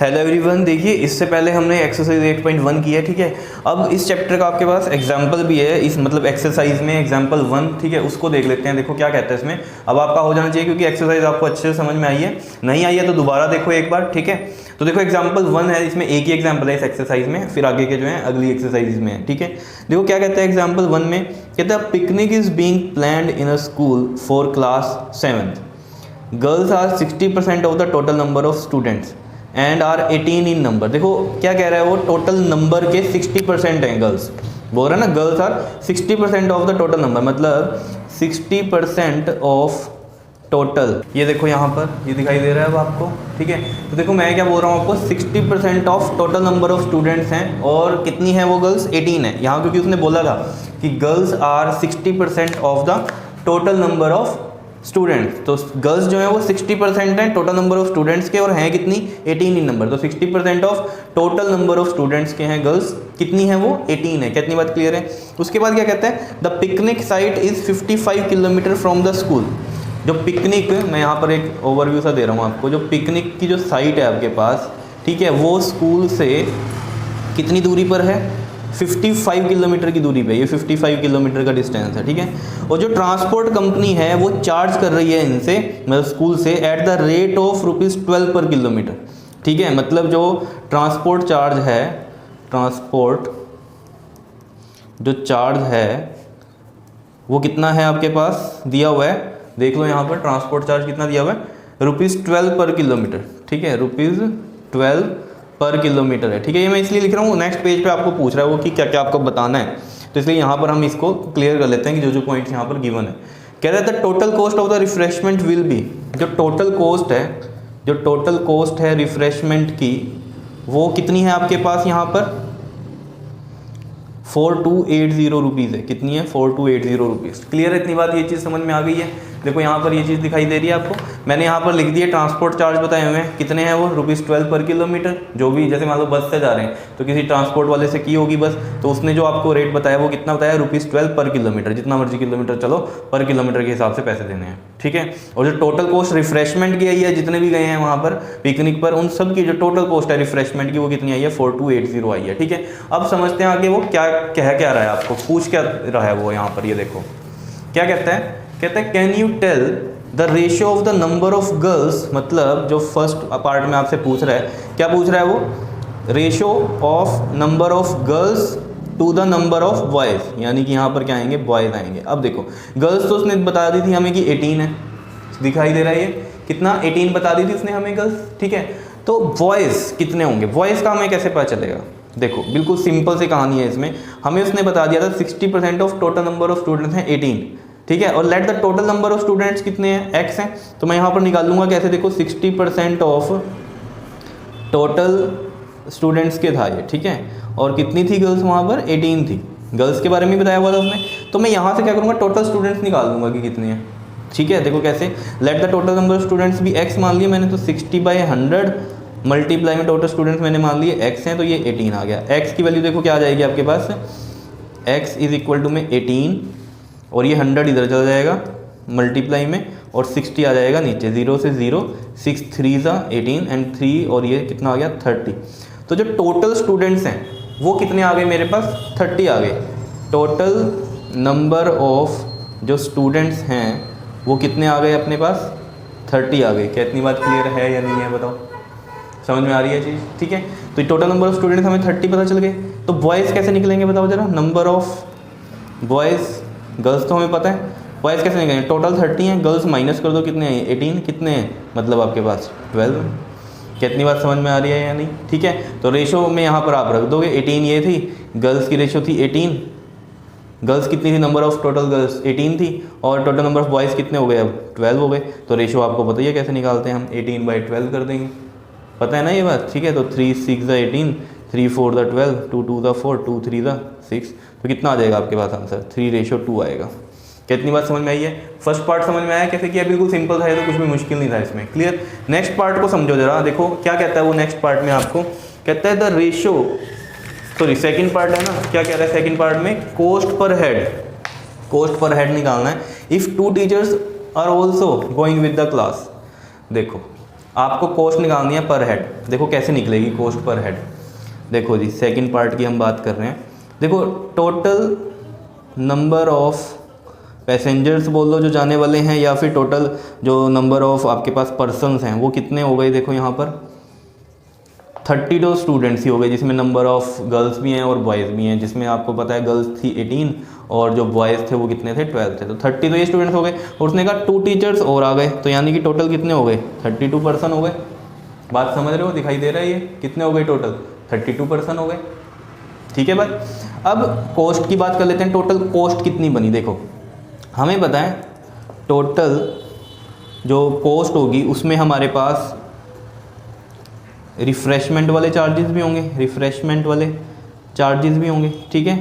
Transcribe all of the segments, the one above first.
Hello everyone, देखिए इससे पहले हमने एक्सरसाइज 8.1 की है, ठीक है। अब इस चैप्टर का आपके पास एग्जाम्पल भी है, इस मतलब एक्सरसाइज में एग्जाम्पल 1, ठीक है, उसको देख लेते हैं। देखो क्या कहता है इसमें। अब आपका हो जाना चाहिए क्योंकि एक्सरसाइज आपको अच्छे से समझ में आई है। नहीं आई है तो दोबारा देखो एक बार, ठीक है। तो देखो एग्जाम्पल 1 है, इसमें एक ही एग्जाम्पल है इस एक्सरसाइज में, फिर आगे के जो है अगली एक्सरसाइज में है, ठीक है। देखो क्या कहता है एग्जाम्पल 1 में, कहता है picnic is being planned in a school for class 7th। Girls are 60% of the total number of students and are 18 in number. देखो क्या कह रहा है वो, टोटल नंबर के 60% हैं गर्ल्स, बोल रहा है ना, girls are 60% of the total number, मतलब 60% ऑफ टोटल। ये देखो यहाँ पर ये दिखाई दे रहा है अब आपको, ठीक है। तो देखो मैं क्या बोल रहा हूँ आपको, 60% of total number of students हैं और कितनी है वो गर्ल्स, 18 है यहाँ, क्योंकि उसने बोला था कि girls are 60% of the total number of students. तो गर्ल्स जो है वो 60% हैं टोटल नंबर ऑफ स्टूडेंट्स के, और हैं कितनी, 18 इन नंबर। तो 60% of total number of students के हैं गर्ल्स, कितनी है वो, 18 है। कितनी बात क्लियर है। उसके बाद क्या कहता है, the picnic site is 55 kilometre from the school. जो पिकनिक, मैं यहाँ पर एक ओवरव्यू सा दे रहा हूँ आपको, जो पिकनिक की जो साइट है आपके पास, ठीक है, वो स्कूल से कितनी दूरी पर है, 55 किलोमीटर की दूरी पे, ये 55 किलोमीटर का डिस्टेंस है, ठीक है। और जो ट्रांसपोर्ट कंपनी है वो चार्ज कर रही है इनसे, मतलब स्कूल से, एट द रेट ऑफ ₹12 पर किलोमीटर, ठीक है। मतलब जो ट्रांसपोर्ट चार्ज है, ट्रांसपोर्ट जो चार्ज है वो कितना है आपके पास दिया हुआ है, देख लो यहाँ पर ट्रांसपोर्ट चार्ज कितना दिया हुआ है, ₹12 पर किलोमीटर, ठीक है, ₹12 पर किलोमीटर है, ठीक है। ये मैं इसलिए लिख रहा हूँ, नेक्स्ट पेज पे आपको पूछ रहा है वो कि क्या क्या आपको बताना है, तो इसलिए यहाँ पर हम इसको क्लियर कर लेते हैं कि जो जो पॉइंट्स यहाँ पर गिवन है। कह रहा है the total cost of the refreshment will be, जो टोटल कॉस्ट है, जो टोटल कॉस्ट है रिफ्रेशमेंट की, वो कितनी है आपके पास यहाँ पर, 4280 रुपीज़ है। कितनी है, 4280 रुपीज़। क्लियर है इतनी बात, ये चीज़ समझ में आ गई है। देखो यहाँ पर ये चीज़ दिखाई दे रही है आपको, मैंने यहाँ पर लिख दिया ट्रांसपोर्ट चार्ज बताए हुए हैं, कितने हैं वो, ₹12 पर किलोमीटर। जो भी जैसे मान लो बस से जा रहे हैं तो किसी ट्रांसपोर्ट वाले से की होगी बस, तो उसने जो आपको रेट बताया वो कितना बताया, ₹12 पर किलोमीटर। जितना मर्जी किलोमीटर चलो, पर किलोमीटर के हिसाब से पैसे देने हैं, ठीक है। और जो टोटल कॉस्ट रिफ्रेशमेंट की आई है, जितने भी गए हैं वहाँ पर पिकनिक पर, उन सब की जो टोटल कॉस्ट है रिफ्रेशमेंट की वो कितनी आई है, 4280 आई है, ठीक है। अब समझते हैं आगे वो क्या कह क्या रहा है, आपको पूछ क्या रहा है वो यहाँ पर। ये देखो क्या कहता है, कहता है can you tell the ratio of the number of girls, मतलब जो फर्स्ट पार्ट में आपसे पूछ रहा है, क्या पूछ रहा है वो, ratio of number of girls to the number of boys, यानी कि यहाँ पर क्या आएंगे, बॉयज़ आएंगे। अब देखो गर्ल्स तो उसने बता दी थी हमें कि 18 है, दिखाई दे रहा है ये कितना, 18 बता दी थी उसने हमें गर्ल्स, ठीक है। तो बॉयज़ कितने होंगे, बॉयज़ का हमें कैसे पता चलेगा, देखो बिल्कुल सिंपल सी कहानी है इसमें। हमें उसने बता दिया था 60% of total number of students हैं 18, ठीक है। और let the total number of students कितने हैं, x हैं, तो मैं यहाँ पर निकाल लूँगा कैसे, देखो 60% ऑफ टोटल स्टूडेंट्स के था ये, ठीक है। और कितनी थी गर्ल्स वहाँ पर, 18 थी, गर्ल्स के बारे में बताया हुआ था उसने। तो मैं यहाँ से क्या करूँगा, टोटल स्टूडेंट्स निकाल दूँगा कि कितने हैं, ठीक है। देखो कैसे, let the total number of students भी x मान लिया मैंने, तो 60/100 मल्टीप्लाई में टोटल स्टूडेंट्स मैंने मान लिए x हैं, तो ये 18 आ गया। x की वैल्यू देखो क्या आ जाएगी आपके पास, x इज इक्वल टू में 18, और ये 100 इधर चला जाएगा मल्टीप्लाई में, और 60 आ जाएगा नीचे, 0 से 0, 6 3 18 एंड 3, और ये कितना आ गया 30। तो जो टोटल स्टूडेंट्स हैं वो कितने आ गए मेरे पास, 30 आ गए। टोटल नंबर ऑफ जो स्टूडेंट्स हैं वो कितने आ गए अपने पास, 30 आ गए। क्या इतनी बात क्लियर है या नहीं है, बताओ, समझ में आ रही है चीज़, ठीक है। तो टोटल नंबर ऑफ स्टूडेंट्स हमें 30 पता चल गए। तो बॉयज़ कैसे निकलेंगे बताओ जरा, नंबर ऑफ बॉयज़, गर्ल्स तो हमें पता है, बॉयज़ कैसे निकलेंगे, टोटल 30 हैं, गर्ल्स माइनस कर दो कितने हैं, 18, कितने हैं मतलब आपके पास 12। कितनी बात समझ में आ रही है या नहीं, ठीक है। तो रेशो में यहाँ पर आप रख दोगे, 18 ये थी, गर्ल्स की रेशो थी 18, गर्ल्स कितनी थी, नंबर ऑफ टोटल गर्ल्स 18 थी, और टोटल नंबर ऑफ बॉयज़ कितने हो गए, अब 12 हो गए। तो रेशो आपको पता ही है कैसे निकालते हैं हम, 18/12 कर देंगे, पता है ना ये बात, ठीक है। तो 3 6 18, 3 4 12, 2 2 4, 2 3 6, तो कितना आ जाएगा आपके पास आंसर, 3:2 आएगा। कितनी बात समझ में आई है, फर्स्ट पार्ट समझ में आया कैसे किया, बिल्कुल सिंपल था ये, तो कुछ भी मुश्किल नहीं था इसमें, क्लियर। नेक्स्ट पार्ट को समझो जरा, देखो क्या कहता है वो नेक्स्ट पार्ट में आपको, कहता है the ratio, sorry second part है ना, क्या कह रहा है सेकंड पार्ट में, cost per head, cost per head निकालना है। If 2 teachers are also going with the class, देखो आपको कॉस्ट निकालनी है पर हेड। देखो कैसे निकलेगी कॉस्ट पर हेड। देखो जी सेकंड पार्ट की हम बात कर रहे हैं। देखो टोटल नंबर ऑफ पैसेंजर्स बोल लो जो जाने वाले हैं, या फिर टोटल जो नंबर ऑफ आपके पास पर्सन्स हैं वो कितने हो गए। देखो यहाँ पर 32 स्टूडेंट्स ही हो गए, जिसमें नंबर ऑफ गर्ल्स भी हैं और बॉयज़ भी हैं, जिसमें आपको पता है गर्ल्स थी 18 और जो बॉयज़ थे वो कितने थे 12 थे। तो 30 तो ये स्टूडेंट्स हो गए, और उसने कहा 2 टीचर्स और आ गए, तो यानी कि टोटल कितने हो गए 32 पर्सन हो गए। बात समझ रहे हो, दिखाई दे रहा है ये कितने हो गए टोटल 32 पर्सन हो गए। ठीक है भाई, अब कॉस्ट की बात कर लेते हैं। टोटल कॉस्ट कितनी बनी। देखो हमें पता है टोटल जो कॉस्ट होगी उसमें हमारे पास रिफ़्रेशमेंट वाले चार्जेस भी होंगे, रिफ़्रेशमेंट वाले चार्जेस भी होंगे, ठीक है,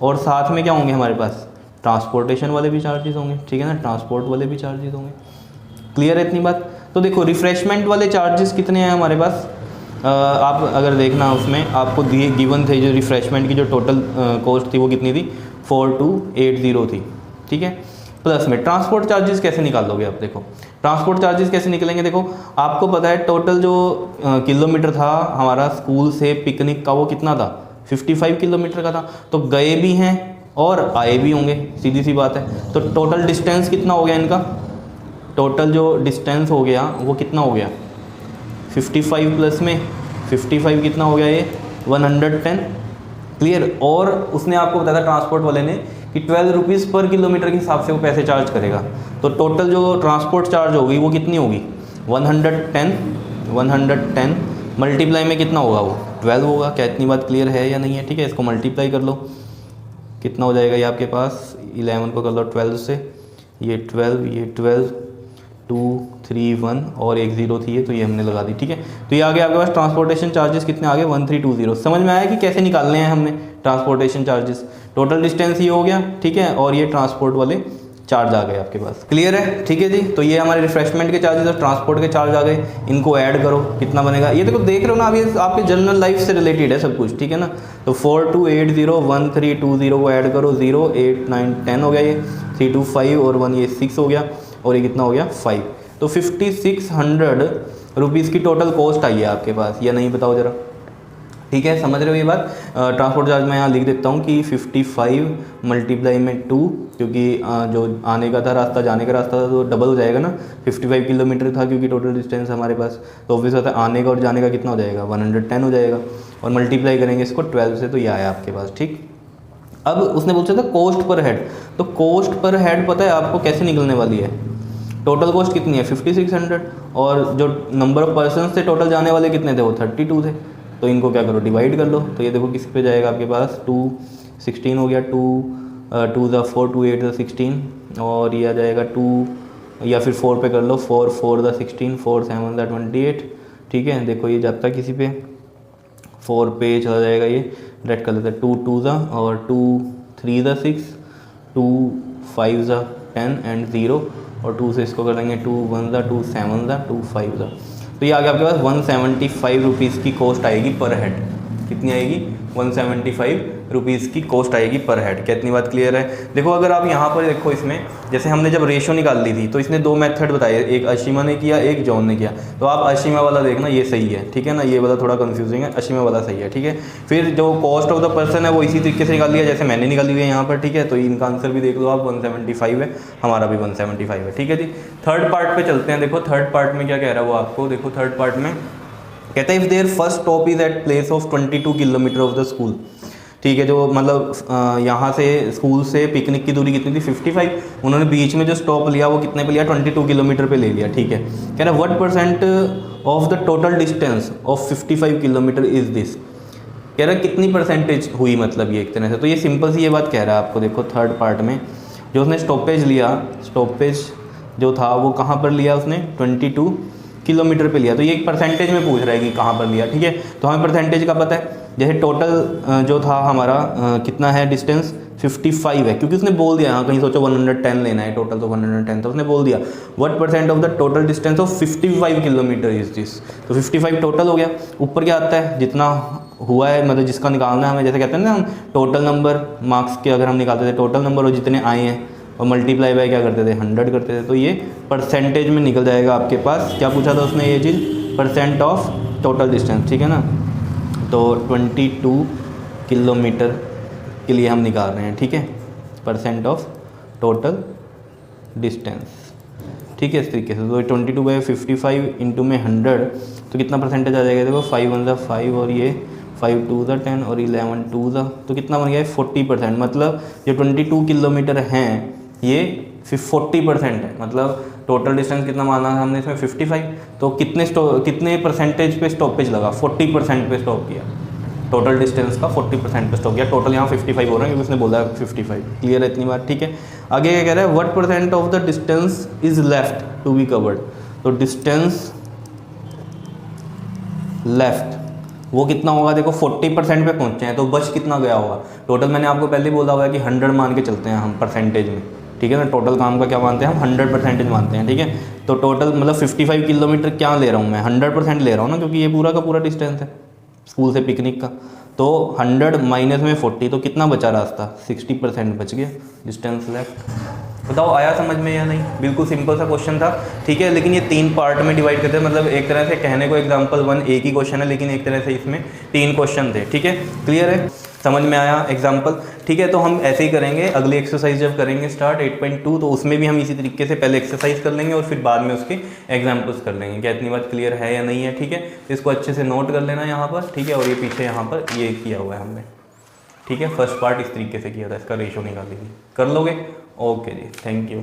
और साथ में क्या होंगे हमारे पास ट्रांसपोर्टेशन वाले भी चार्जेस होंगे, ठीक है ना, ट्रांसपोर्ट वाले भी चार्जेस होंगे। क्लियर है इतनी बात। तो देखो रिफ़्रेशमेंट वाले चार्जेस कितने हैं हमारे पास, आप अगर देखना उसमें आपको दिए गिवन थे जो रिफ़्रेशमेंट की जो टोटल कॉस्ट थी वो कितनी थी 4280 थी, ठीक है। प्लस में ट्रांसपोर्ट चार्जेस कैसे निकाल लोगे आप। देखो ट्रांसपोर्ट चार्जेस कैसे निकलेंगे। देखो आपको पता है टोटल जो किलोमीटर था हमारा स्कूल से पिकनिक का वो कितना था 55 किलोमीटर का था, तो गए भी हैं और आए भी होंगे, सीधी सी बात है। तो टोटल डिस्टेंस कितना हो गया इनका, टोटल जो डिस्टेंस हो गया वो कितना हो गया 55 प्लस में 55 कितना हो गया ये 110। क्लियर। और उसने आपको बताया था ट्रांसपोर्ट वाले ने कि 12 रुपीज़ पर किलोमीटर के हिसाब से वो पैसे चार्ज करेगा। तो टोटल जो ट्रांसपोर्ट चार्ज होगी वो कितनी होगी 110 मल्टीप्लाई में कितना होगा वो 12 होगा। क्या इतनी बात क्लियर है या नहीं है। ठीक है, इसको मल्टीप्लाई कर लो, कितना हो जाएगा ये आपके पास 11 को कर लो 12 से, ये 12 2 3 1 और एक 0 थी ये, तो ये हमने लगा दी। ठीक है, तो ये आ गया आपके पास ट्रांसपोर्टेशन चार्जेस कितने आ गए 1320। समझ में आया कि कैसे निकालने हैं हमने ट्रांसपोर्टेशन चार्जेस। टोटल डिस्टेंस ये हो गया, ठीक है, और ये ट्रांसपोर्ट वाले चार्ज आ गए आपके पास। क्लियर है, ठीक है जी। तो ये हमारे रिफ्रेशमेंट के चार्जेस और ट्रांसपोर्ट के चार्ज आ गए, इनको ऐड करो कितना बनेगा। ये देखो देख रहे हो ना, अभी आपके जनरल लाइफ से रिलेटेड है सब कुछ, ठीक है ना। तो 42801320 को ऐड करो, 0 8 9 10 हो गया, ये 325 और 1 ये 6 हो गया, और ये कितना हो गया 5। तो 5600 रुपीज़ की टोटल कॉस्ट आई है आपके पास, या नहीं बताओ ज़रा। ठीक है, समझ रहे हो ये बात। ट्रांसपोर्ट चार्ज मैं यहाँ लिख देता हूँ कि 55 मल्टीप्लाई में 2, क्योंकि जो आने का था रास्ता, जाने का रास्ता था तो डबल हो जाएगा ना, 55 किलोमीटर था क्योंकि टोटल डिस्टेंस हमारे पास, तो ऑब्वियस होता है आने का और जाने का कितना हो जाएगा 110 हो जाएगा, और मल्टीप्लाई करेंगे इसको 12 से, तो ये आया आपके पास। ठीक, अब उसने पूछा था कॉस्ट पर हेड, तो कॉस्ट पर हेड पता है आपको कैसे निकलने वाली है। टोटल कॉस्ट कितनी है 5600, और जो नंबर ऑफ पर्सन थे टोटल जाने वाले कितने थे वो 32 थे, तो इनको क्या करो डिवाइड कर लो। तो ये देखो किस पे जाएगा आपके पास 2 16 हो गया, 2 ज़ा 4 2 8 ज़ा 16, और ये आ जाएगा 2 या फिर 4 पे कर लो, 4 4 ज़ा 16 4 7 ज़ा 28। ठीक है, देखो ये जाता है किसी पे 4 पे चला जाएगा, ये डायरेक्ट कर लेते हैं 2 2 ज़ा और 2 3 ज़ा 6 2 5 ज़ा 10 एंड 0, और 2 से इसको कर लेंगे 2 1 ज़ा 2 7 ज़ा 2 5 ज़ा। तो ये आगे आपके पास 175 रुपीज़ की कॉस्ट आएगी पर हेड। कितनी आएगी 175 रुपीज़ की कॉस्ट आएगी पर हेड। क्या इतनी बात क्लियर है। देखो अगर आप यहाँ पर देखो, इसमें जैसे हमने जब रेशो निकाल ली थी तो इसने 2 मेथड बताए, एक अशीमा ने किया एक जॉन ने किया, तो आप अशीमा वाला देखना ये सही है, ठीक है ना, ये वाला थोड़ा कंफ्यूजिंग है, अशीमा वाला सही है। ठीक है, फिर जो कॉस्ट ऑफ द पर्सन है वो इसी तरीके से निकाल लिया जैसे मैंने निकाली हुई है यहाँ पर। ठीक है, तो इनका आंसर भी देख लो आप 175 है, हमारा भी 175 है। ठीक है जी, थर्ड पार्ट पे चलते हैं। देखो थर्ड पार्ट में क्या कह रहा है वो आपको, देखो थर्ड पार्ट में कहता है if there first stop is at place of 22 kilometre of the school. ठीक है, जो मतलब यहाँ से स्कूल से पिकनिक की दूरी कितनी थी 55, उन्होंने बीच में जो स्टॉप लिया वो कितने पे लिया 22 किलोमीटर पे ले लिया। ठीक है, कह रहा है what percent of the total distance of 55 kilometre is this. कह रहा है कितनी परसेंटेज हुई, मतलब ये एक तरह से। तो ये सिंपल सी ये बात कह रहा है आपको। देखो थर्ड पार्ट में जो उसने स्टॉपेज लिया, स्टॉपेज जो था वो कहाँ पर लिया उसने 22 किलोमीटर पे लिया, तो ये एक परसेंटेज में पूछ रहा है कि कहाँ पर लिया। ठीक है, तो हमें परसेंटेज का पता है, जैसे टोटल जो था हमारा कितना है डिस्टेंस 55 है, क्योंकि उसने बोल दिया यहाँ कहीं सोचो 110 लेना है, टोटल तो 110 था, उसने बोल दिया what percent of the total distance of 55 kilometre is this. तो 55 टोटल हो गया, ऊपर क्या आता है जितना हुआ है, मतलब जिसका निकालना है हमें, जैसे कहते हैं ना हम टोटल नंबर मार्क्स के अगर हम निकालते थे टोटल नंबर और जितने आए हैं और मल्टीप्लाई बाय क्या करते थे 100 करते थे, तो ये परसेंटेज में निकल जाएगा आपके पास। क्या पूछा था उसने ये चीज़ परसेंट ऑफ टोटल डिस्टेंस, ठीक है ना। तो 22 किलोमीटर के लिए हम निकाल रहे हैं, ठीक है, परसेंट ऑफ टोटल डिस्टेंस, ठीक है, इस तरीके से। तो 22/55 इंटू में 100 तो कितना परसेंटेज आ जाएगा, देखो 5 1 ज़ा 5 और ये 5 2 ज़ा 10 और 11 2 ज़ा, तो कितना बन गया है 40%। मतलब जो 22 किलोमीटर हैं ये 40% है, मतलब टोटल डिस्टेंस कितना माना है हमने इसमें 55, तो कितने परसेंटेज पे स्टॉपेज लगा, 40% पे स्टॉप किया, टोटल डिस्टेंस का 40% पे स्टॉप किया। टोटल यहाँ 55 हो रहा है क्योंकि उसने बोला 55, क्लियर है इतनी बात, ठीक है। आगे क्या कह रहा है, what percent of the distance is left to be covered, तो डिस्टेंस लेफ्ट वो कितना होगा, देखो 40% पे पहुंचे हैं तो बच कितना गया होगा। टोटल मैंने आपको पहले बोला हुआ है कि 100 मान के चलते हैं हम परसेंटेज में, ठीक है ना। टोटल काम का क्या मानते हैं हम, 100% मानते हैं, ठीक है। तो टोटल मतलब 55 किलोमीटर क्या ले रहा हूँ मैं, 100% ले रहा हूँ ना, क्योंकि ये पूरा का पूरा डिस्टेंस है स्कूल से पिकनिक का। तो 100 माइनस में 40 तो कितना बचा रास्ता, 60% बच गया डिस्टेंस लेफ्ट। बताओ आया समझ में या नहीं, बिल्कुल सिंपल सा क्वेश्चन था, ठीक है। लेकिन ये 3 पार्ट में डिवाइड करते हैं, मतलब एक तरह से कहने को एग्जांपल 1 एक ही क्वेश्चन है, लेकिन एक तरह से इसमें 3 क्वेश्चन थे, ठीक है। क्लियर है, समझ में आया एग्जांपल, ठीक है। तो हम ऐसे ही करेंगे, अगली एक्सरसाइज जब करेंगे स्टार्ट 8.2 तो उसमें भी हम इसी तरीके से पहले एक्सरसाइज कर लेंगे और फिर बाद में उसके एग्जाम्पल्स कर लेंगे। क्या इतनी बात क्लियर है या नहीं है, ठीक है। इसको अच्छे से नोट कर लेना यहाँ पर, ठीक है। और ये पीछे यहाँ पर ये किया हुआ है हमने, ठीक है। फर्स्ट पार्ट इस तरीके से किया था, इसका रेशो निकाल लीजिए, कर लोगे, ओके जी, थैंक यू।